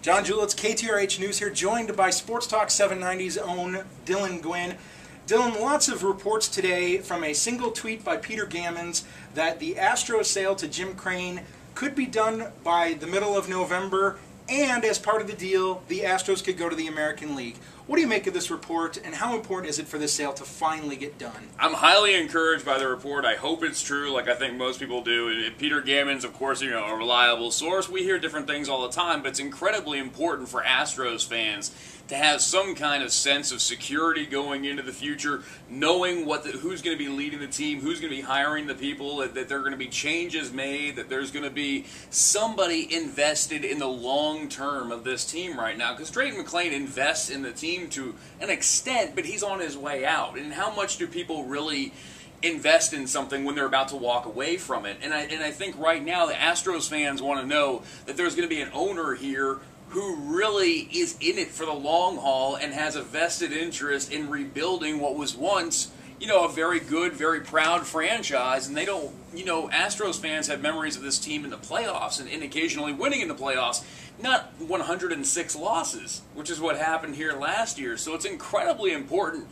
John Julitz, KTRH News here, joined by Sports Talk 790's own Dylan Gwinn. Dylan, lots of reports today from a single tweet by Peter Gammons that the Astros sale to Jim Crane could be done by the middle of November, and as part of the deal, the Astros could go to the American League. What do you make of this report, and how important is it for this sale to finally get done? I'm highly encouraged by the report. I hope it's true, like I think most people do. Peter Gammons, of course, a reliable source. We hear different things all the time, but it's incredibly important for Astros fans to have some kind of sense of security going into the future, knowing who's going to be leading the team, who's going to be hiring the people, that there are going to be changes made, that there's going to be somebody invested in the long term of this team right now. Because Drayton McClain invests in the team to an extent, but he's on his way out. And how much do people really invest in something when they're about to walk away from it? And I think right now the Astros fans want to know that there's going to be an owner here who really is in it for the long haul and has a vested interest in rebuilding what was once, a very good, very proud franchise. And they don't, Astros fans have memories of this team in the playoffs and occasionally winning in the playoffs, not 106 losses, which is what happened here last year. So it's incredibly important,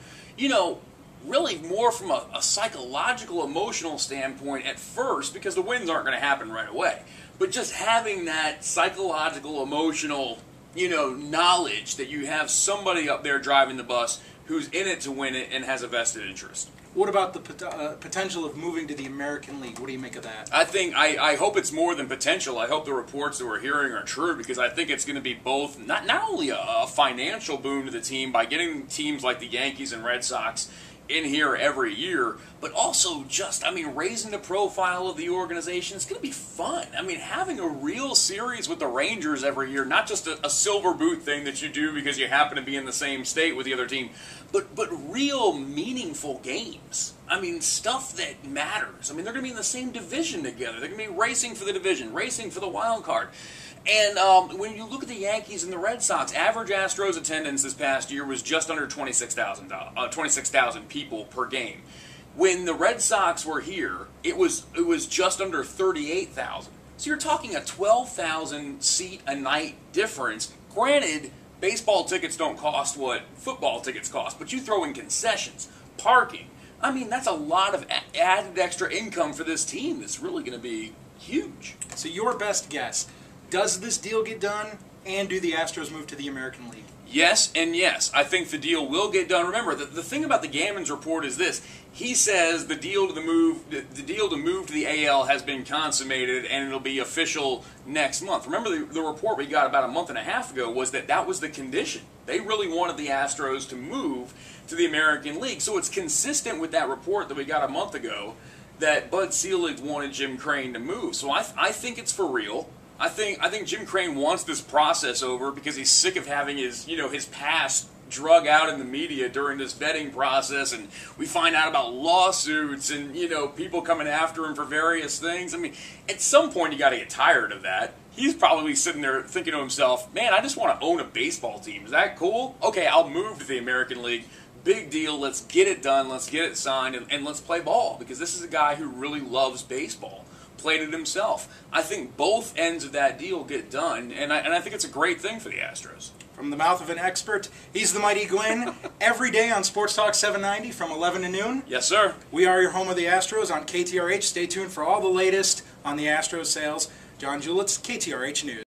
really more from a psychological, emotional standpoint at first, because the wins aren't going to happen right away. But just having that psychological, emotional, knowledge that you have somebody up there driving the bus who's in it to win it and has a vested interest. What about the potential of moving to the American League? What do you make of that? I hope it's more than potential. I hope the reports that we're hearing are true, because I think it's going to be both, not only a financial boon to the team by getting teams like the Yankees and Red Sox in here every year, but also just, raising the profile of the organization. It's going to be fun. Having a real series with the Rangers every year, not just a silver boot thing that you do because you happen to be in the same state with the other team, but real meaningful games. Stuff that matters. They're going to be in the same division together. They're going to be racing for the division, racing for the wild card. And when you look at the Yankees and the Red Sox, average Astros attendance this past year was just under 26,000 people per game. When the Red Sox were here, it was just under 38,000. So you're talking a 12,000 seat a night difference. Granted, baseball tickets don't cost what football tickets cost, but you throw in concessions, parking. That's a lot of added extra income for this team that's really going to be huge. So your best guess, does this deal get done, and do the Astros move to the American League? Yes and yes. I think the deal will get done. Remember, the thing about the Gammons report is this. He says the deal to move to the AL has been consummated and it'll be official next month. Remember, the report we got about a month and a half ago was that was the condition. They really wanted the Astros to move to the American League. So it's consistent with that report that we got a month ago that Bud Selig wanted Jim Crane to move. So I think it's for real. I think Jim Crane wants this process over because he's sick of having his past drug out in the media during this vetting process, and we find out about lawsuits and people coming after him for various things. At some point you got to get tired of that. He's probably sitting there thinking to himself, "Man, I just want to own a baseball team. Is that cool? Okay, I'll move to the American League. Big deal. Let's get it done. Let's get it signed, and let's play ball." Because this is a guy who really loves baseball. Played it himself. I think both ends of that deal get done, and I think it's a great thing for the Astros. From the mouth of an expert, he's the mighty Gwinn, every day on Sports Talk 790 from 11 to noon. Yes, sir. We are your home of the Astros on KTRH. Stay tuned for all the latest on the Astros sales. John Julitz, KTRH News.